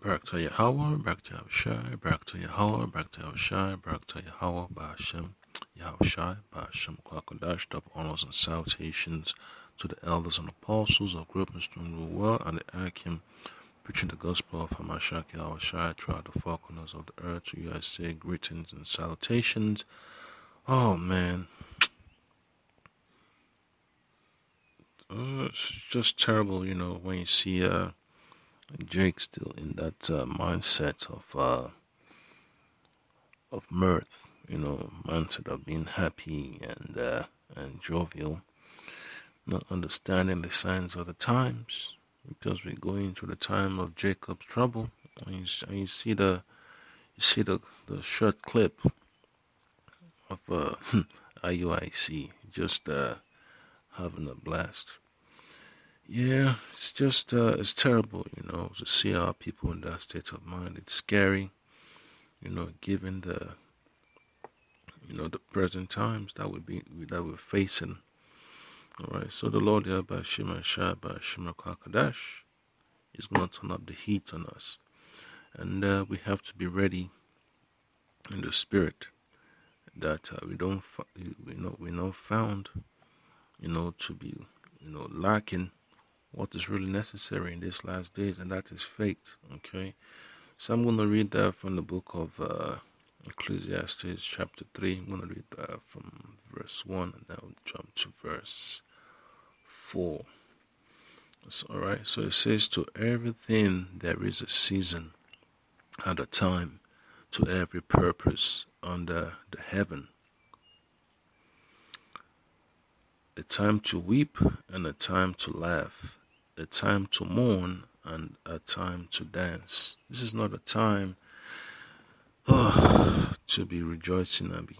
Barak to Yahweh, Barak to Yahushai, Barak to Yahweh, Barak to Yahushai, Barak to Yahweh, Ba'ashem, Yahushai, Ba'ashem, Kwakadash, double honors and salutations to the elders and apostles of Group Mr. World and the Akim, preaching the gospel of Hamashach Yahushai throughout the four corners of the earth. To you I say greetings and salutations. Oh man, it's just terrible, when you see Jake still in that mindset of mirth, mindset of being happy and jovial, not understanding the signs of the times, because we're going through the time of Jacob's trouble. And you see the short clip of IUIC just having a blast. Yeah, it's just it's terrible, to see our people in that state of mind. It's scary, given the present times that we're facing. All right, so the Lord Yahweh Shema Shai Shema Kwakadash is going to turn up the heat on us, and we have to be ready in the spirit that we're not found, to be lacking what is really necessary in these last days, and that is faith. Okay, so I'm going to read that from the book of Ecclesiastes chapter 3. I'm going to read that from verse 1 and now jump to verse 4. That's all right. So it says, to everything there is a season and a time, to every purpose under the heaven. A time to weep and a time to laugh, a time to mourn and a time to dance. This is not a time to be rejoicing and be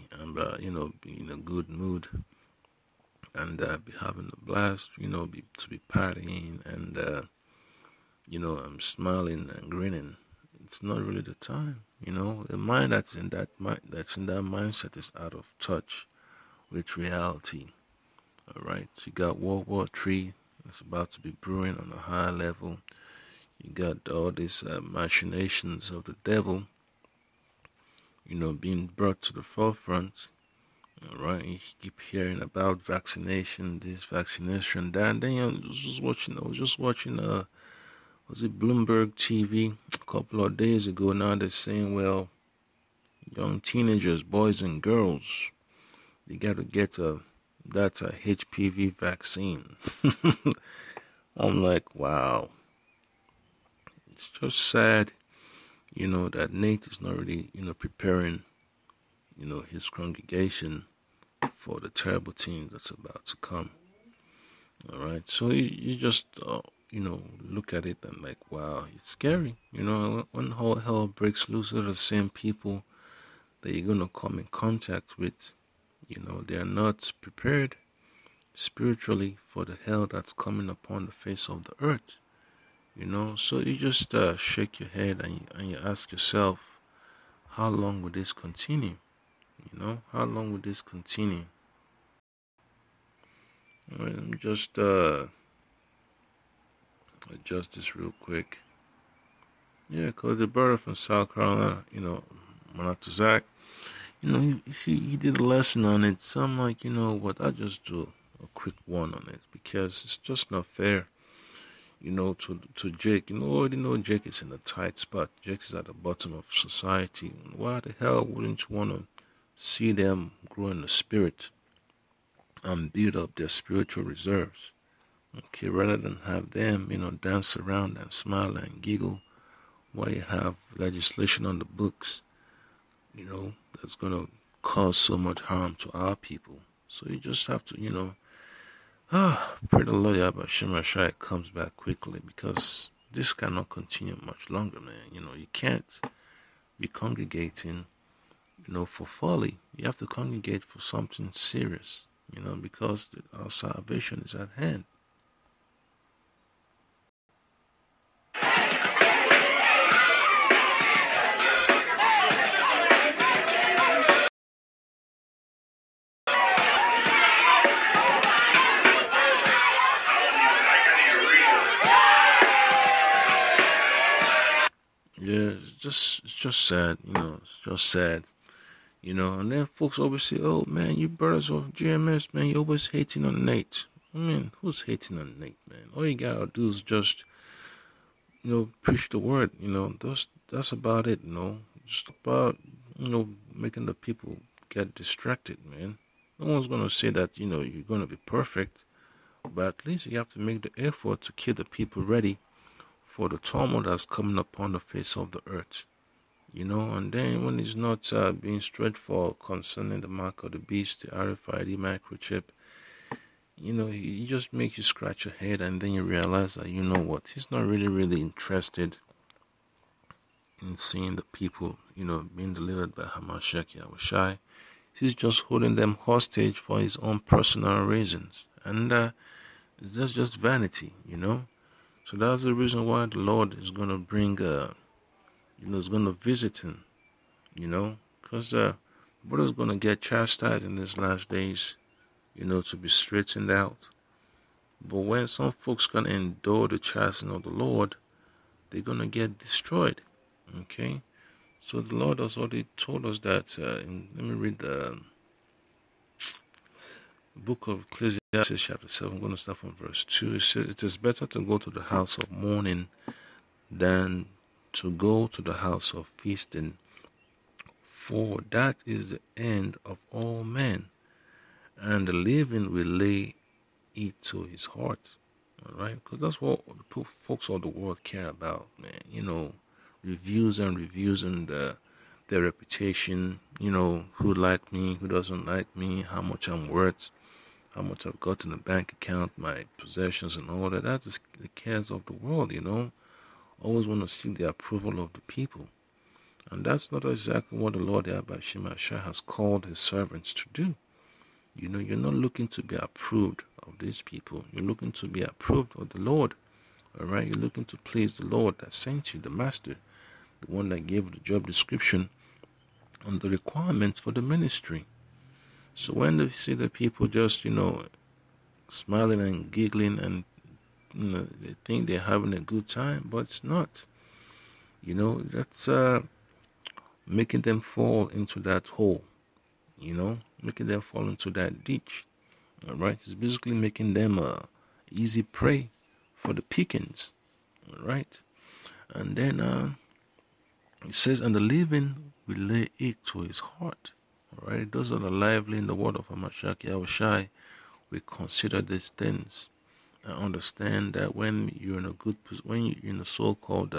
in a good mood and be having a blast, to be partying and I'm smiling and grinning. It's not really the time. The mind that's in that mindset is out of touch with reality. All right, so you got World War III that's about to be brewing on a high level. You got all these machinations of the devil, being brought to the forefront. All right, you keep hearing about vaccination, this vaccination, that, and then I was just watching was it Bloomberg TV a couple of days ago. Now they're saying, well, young teenagers, boys and girls, they got to get that HPV vaccine. I'm like, wow. It's just sad, that Nate is not really, preparing, his congregation for the terrible thing that's about to come. All right. So you just, look at it and like, wow, it's scary. When all hell breaks loose, they're the same people that you're going to come in contact with. They are not prepared spiritually for the hell that's coming upon the face of the earth. So you just shake your head and you ask yourself, how long will this continue? How long will this continue? All right, let me just adjust this real quick. Yeah, because the brother from South Carolina, Monatazak, he did a lesson on it. So I'm like, what, I'll just do a quick one on it because it's just not fair, to Jake. Already know Jake is in a tight spot. Jake is at the bottom of society. Why the hell wouldn't you want to see them grow in the spirit and build up their spiritual reserves? Okay, rather than have them, dance around and smile and giggle while you have legislation on the books, that's going to cause so much harm to our people. So you just have to, pray the Lord Yahweh Shema Shai comes back quickly, because this cannot continue much longer, man. You can't be congregating, for folly. You have to congregate for something serious, because our salvation is at hand. Yeah, it's just sad, it's just sad, and then folks always say, oh man, you brothers of GMS, man, you always hating on Nate. I mean, who's hating on Nate, man? All you gotta do is just, preach the word, that's about it, just about, making the people get distracted, man. No one's gonna say that, you're gonna be perfect, but at least you have to make the effort to keep the people ready for the turmoil that's coming upon the face of the earth. And then when it's not being straightforward concerning the mark of the beast, the RFID microchip, he just makes you scratch your head, and then you realize that, you know what, he's not really interested in seeing the people, being delivered by Hamashiach Yahushai. He's just holding them hostage for his own personal reasons. And it's just vanity, So that's the reason why the Lord is going to bring, is going to visit him, because brother's going to get chastised in these last days, to be straightened out. But when some folks can endure the chastening of the Lord, they're going to get destroyed, okay? So the Lord has already told us that, let me read the book of Ecclesiastes chapter 7, I'm going to start from verse 2. It says, it is better to go to the house of mourning than to go to the house of feasting, for that is the end of all men, and the living will lay it to his heart. All right, because that's what the folks of the world care about, man. Reviews and their reputation. Who like me, who doesn't like me, how much I'm worth, how much I've got in the bank account, my possessions, and all that. That's the cares of the world. Always want to seek the approval of the people. And that's not exactly what the Lord Yahweh Shemashah has called his servants to do. You're not looking to be approved of these people. You're looking to be approved of the Lord. All right? You're looking to please the Lord that sent you, the Master, the one that gave the job description and the requirements for the ministry. So when they see the people just, smiling and giggling and, they think they're having a good time, but it's not. That's making them fall into that hole, making them fall into that ditch. All right, it's basically making them easy prey for the pickings. All right, and then it says, and the living will lay it to his heart. All right, those that are lively in the word of Hamashiach Yahushai will consider these things and understand that when you're in a when you're in a so-called,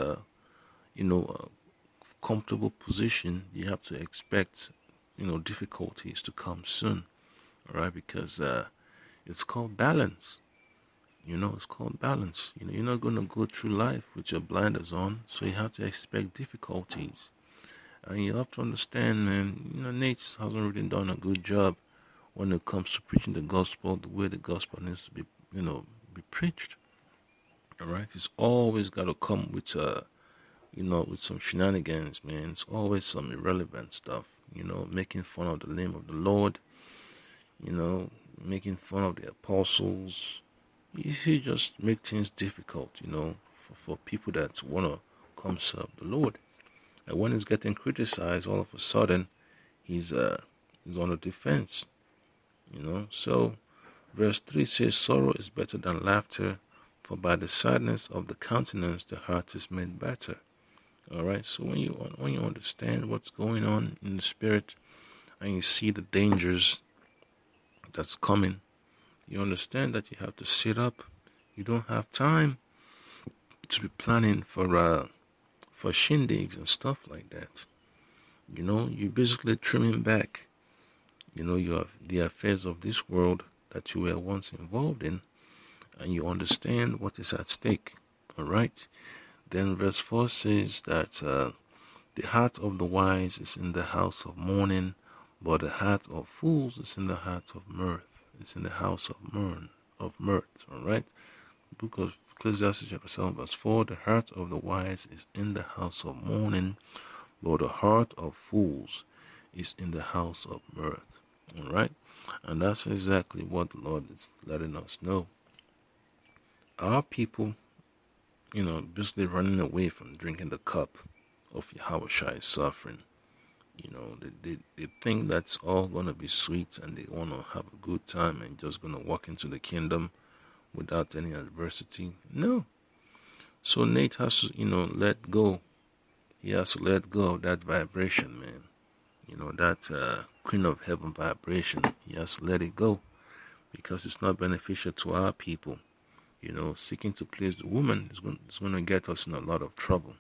comfortable position, you have to expect, difficulties to come soon. All right, because it's called balance. It's called balance. You're not going to go through life with your blinders on, so you have to expect difficulties. And you have to understand, man, Nate hasn't really done a good job when it comes to preaching the gospel the way the gospel needs to be, be preached. All right, it's always got to come with, with some shenanigans, man. It's always some irrelevant stuff, making fun of the name of the Lord, making fun of the apostles. You just make things difficult, for people that want to come serve the Lord. And when he's getting criticized, all of a sudden, he's on the defense, So, verse 3 says, sorrow is better than laughter, for by the sadness of the countenance the heart is made better. All right. So when you understand what's going on in the spirit, and you see the dangers that's coming, you understand that you have to sit up. You don't have time to be planning for shindigs and stuff like that. You're basically trimming back, you have the affairs of this world that you were once involved in, and you understand what is at stake. All right. Then verse 4 says that the heart of the wise is in the house of mourning, but the heart of fools is in the heart of mirth. It's in the house of mirth. All right. The book of Ecclesiastes chapter 7 verse 4, the heart of the wise is in the house of mourning, but the heart of fools is in the house of mirth. All right. And that's exactly what the Lord is letting us know. Our people, basically running away from drinking the cup. of Yahushua suffering. They think that's all going to be sweet, and they want to have a good time and just going to walk into the kingdom without any adversity. No. So Nate has to, let go. He has to let go of that vibration, man. That Queen of Heaven vibration. He has to let it go because it's not beneficial to our people. Seeking to please the woman is going to get us in a lot of trouble.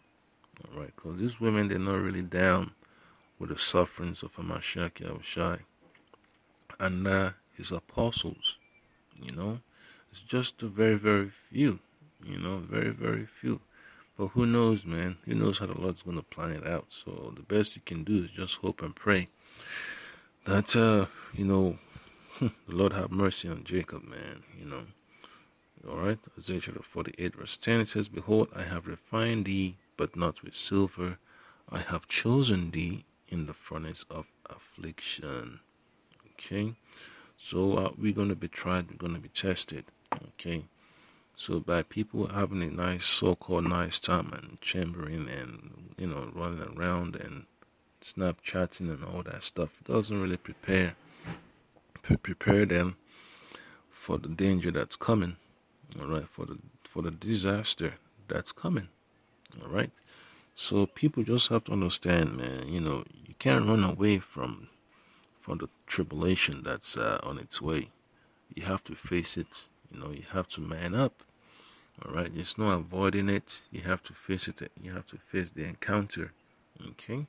All right, because these women, they're not really down with the sufferings of Hamashiach Yahushai and his apostles. It's just a very, very few. Very, very few. But who knows, man? Who knows how the Lord's going to plan it out? So the best you can do is just hope and pray that, the Lord have mercy on Jacob, man. Alright, Isaiah chapter 48, verse 10, it says, Behold, I have refined thee, but not with silver. I have chosen thee in the furnace of affliction. Okay, so we're going to be tried, we're going to be tested. Okay, so by people having a nice, so-called nice time and chambering and, running around and Snapchatting and all that stuff, it doesn't really prepare them for the danger that's coming. All right, for the disaster that's coming. All right, so people just have to understand, man. You can't run away from the tribulation that's on its way. You have to face it. You have to man up. All right, there's no avoiding it. You have to face it. You have to face the encounter. Okay,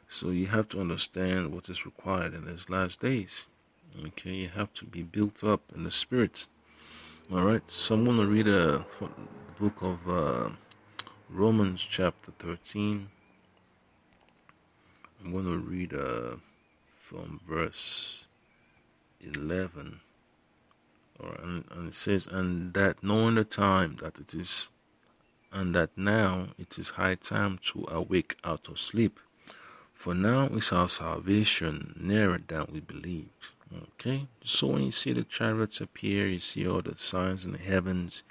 so you have to understand what is required in these last days. Okay, you have to be built up in the spirit. All right, so I'm going to read the book of Romans chapter 13. I'm going to read from verse 11. And it says, And that knowing the time that it is, and that now it is high time to awake out of sleep. For now is our salvation nearer than we believed. Okay, so when you see the chariots appear, you see all the signs in the heavens,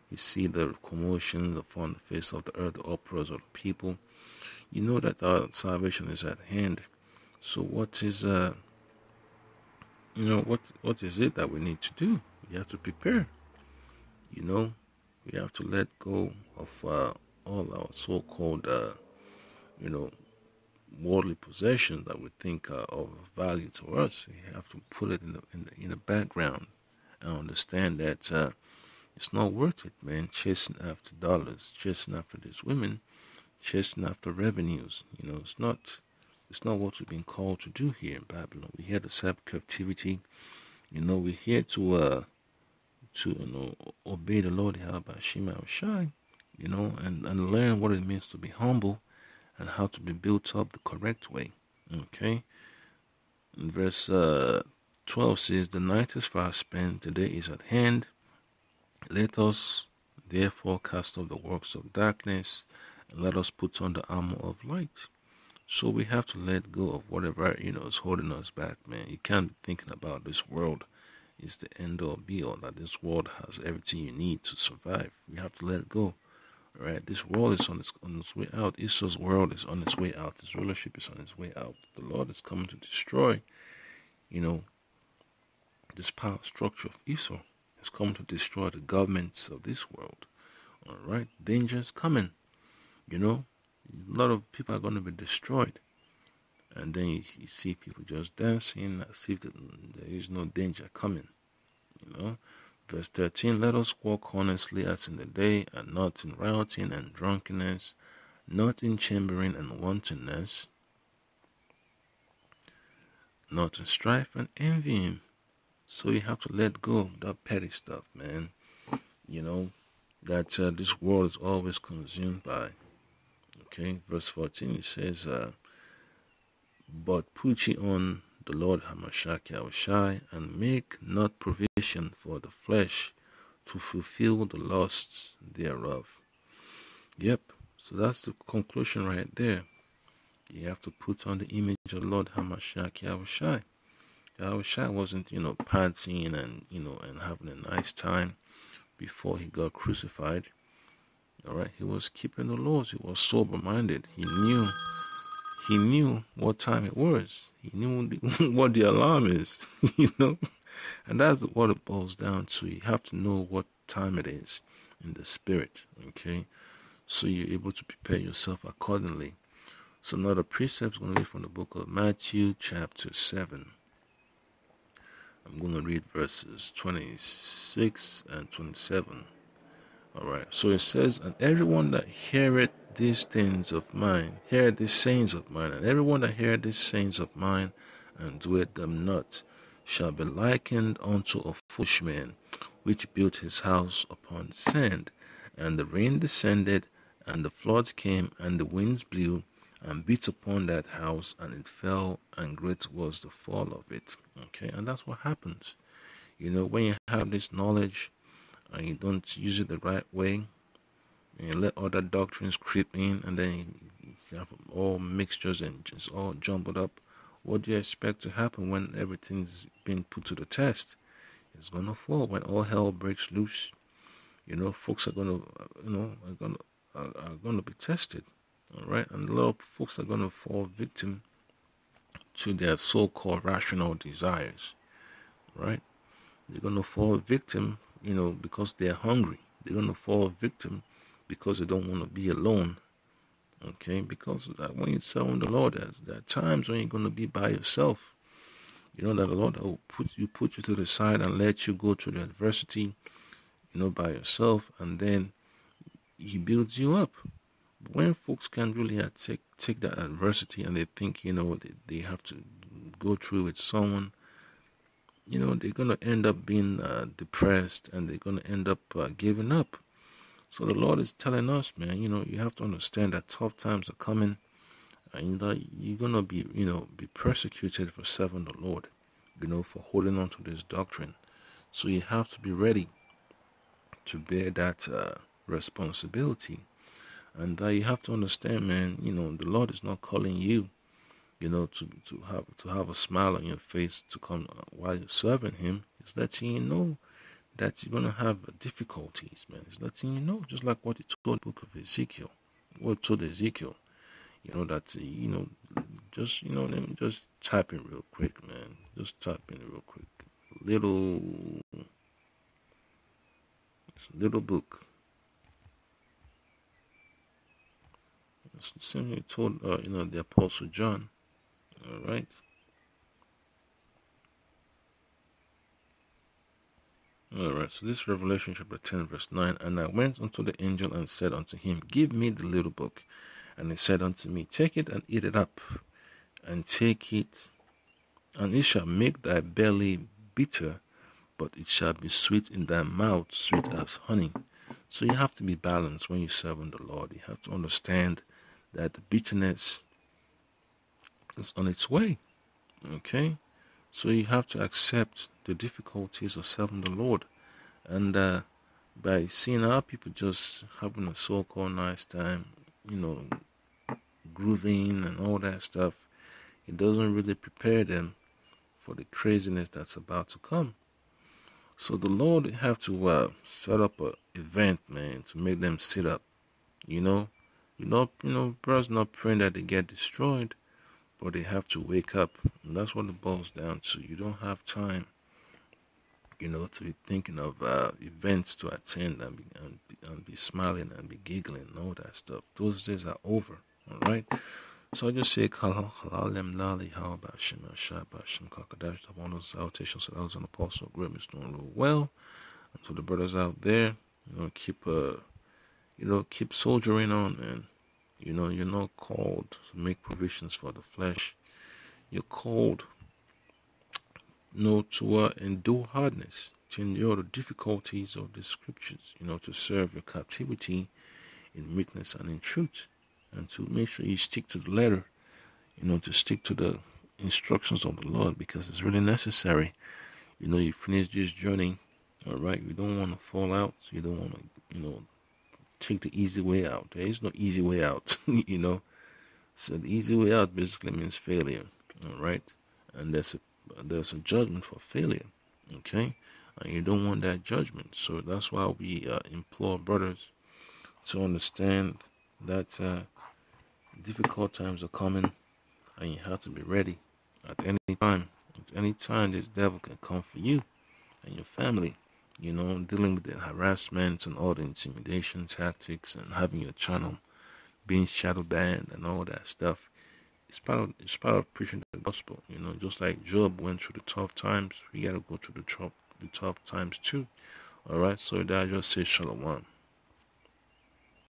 you see the commotion upon the face of the earth, the uproars of the people, you know that our salvation is at hand. So what is what is it that we need to do? We have to prepare. We have to let go of all our so-called worldly possessions that we think are of value to us. We have to put it in the background and understand that it's not worth it, man. Chasing after dollars, chasing after these women, chasing after revenues. It's not what we've been called to do here in Babylon. We're here to serve captivity. We're here to obey the Lord Yahushua, and learn what it means to be humble and how to be built up the correct way. Okay? And verse 12 says, The night is fast spent, the day is at hand. Let us therefore cast off the works of darkness, and let us put on the armor of light. So we have to let go of whatever, is holding us back, man. You can't be thinking about this world is the end all be all, that this world has everything you need to survive. We have to let it go. Right, this world is on its way out. Esau's world is on its way out. His rulership is on its way out. The Lord is coming to destroy, this power structure of Esau. He's coming to destroy the governments of this world. All right, danger is coming. A lot of people are going to be destroyed, and then you see people just dancing as if there is no danger coming. Verse 13, Let us walk honestly as in the day, and not in rioting and drunkenness, not in chambering and wantonness, not in strife and envying. So you have to let go of that petty stuff, man. That this world is always consumed by. Okay, verse 14, it says, But put ye on the Lord Hamashiach Yahushai, and make not provision for the flesh to fulfill the lusts thereof. Yep, so that's the conclusion right there. You have to put on the image of the Lord Hamashiach Yahushai. Yahushai wasn't, partying and, and having a nice time before he got crucified. All right, he was keeping the laws. He was sober-minded. He knew what time it was. He knew what the alarm is. You know, and that's what it boils down to. You have to know what time it is in the spirit. Okay, so you're able to prepare yourself accordingly. So now the precept is going to be from the book of Matthew, chapter 7. I'm going to read verses 26 and 27. All right. So it says, and everyone that heareth these things of mine, hear these sayings of mine, and everyone that heareth these sayings of mine, and doeth them not, shall be likened unto a foolish man, which built his house upon sand. And the rain descended, and the floods came, and the winds blew, and beat upon that house, and it fell, and great was the fall of it. Okay, and that's what happens. You know, when you have this knowledge and you don't use it the right way, and you let other doctrines creep in, and then you have all mixtures and it's all jumbled up, what do you expect to happen when everything's been put to the test? It's gonna fall. When all hell breaks loose, you know, folks are gonna, are gonna be tested. All right, and a lot of folks are going to fall victim to their so-called rational desires, right? They're going to fall victim, you know, because they're hungry. They're going to fall victim because they don't want to be alone, okay? Because when you serve the Lord, there are times when you're going to be by yourself. You know that the Lord will put you to the side and let you go through the adversity, you know, by yourself, and then He builds you up. When folks can't really take that adversity and they think, you know, they have to go through with someone, you know, they're going to end up being depressed, and they're going to end up giving up. So the Lord is telling us, man, you know, you have to understand that tough times are coming, and you're going to be, you know, be persecuted for serving the Lord, you know, for holding on to this doctrine. So you have to be ready to bear that responsibility. And you have to understand, man, you know, the Lord is not calling you, you know, to have a smile on your face to come while you're serving Him. It's letting you know that you're gonna have difficulties, man. It's letting you know, just like what He told the book of Ezekiel. What told Ezekiel, you know, that let me just type in real quick, man. Just type in real quick. Little book. Simply told, the Apostle John. All right. All right. So this Revelation chapter 10, verse 9. And I went unto the angel and said unto him, give me the little book. And he said unto me, take it and eat it up, and take it, and it shall make thy belly bitter, but it shall be sweet in thy mouth, sweet as honey. So you have to be balanced when you're serving the Lord. You have to understand that the bitterness is on its way. Okay? So you have to accept the difficulties of serving the Lord. And by seeing other people just having a so-called nice time, you know, grooving and all that stuff, it doesn't really prepare them for the craziness that's about to come. So the Lord have to set up an event, man, to make them sit up. You know, brothers not praying that they get destroyed, but they have to wake up, and that's what it boils down to. You don't have time, you know, to be thinking of events to attend and be smiling and be giggling and all that stuff. Those days are over. All right. So I just say Kalalem Lali how about Shema Shabashim Kakadash the one of those salutations that I was an apostle great Mr. Doing well. And to the brothers out there, keep soldiering on, and you know, you're not called to make provisions for the flesh. You're called to endure hardness, to endure the difficulties of the scriptures, you know, to serve your captivity in meekness and in truth, and to make sure you stick to the letter, you know, to stick to the instructions of the Lord, because it's really necessary. You know, you finish this journey, all right, you don't want to fall out, you don't want to, you know, take the easy way out. There is no easy way out, you know. So the easy way out basically means failure, all right, and there's a judgment for failure, okay, and you don't want that judgment. So that's why we implore brothers to understand that difficult times are coming, and you have to be ready at any time. At any time, this devil can come for you and your family. Dealing with the harassment and all the intimidation tactics and having your channel being shadow banned and all that stuff. It's part of preaching the gospel. Just like Job went through the tough times, we gotta go through the tough times too. All right. So that I just say shalom.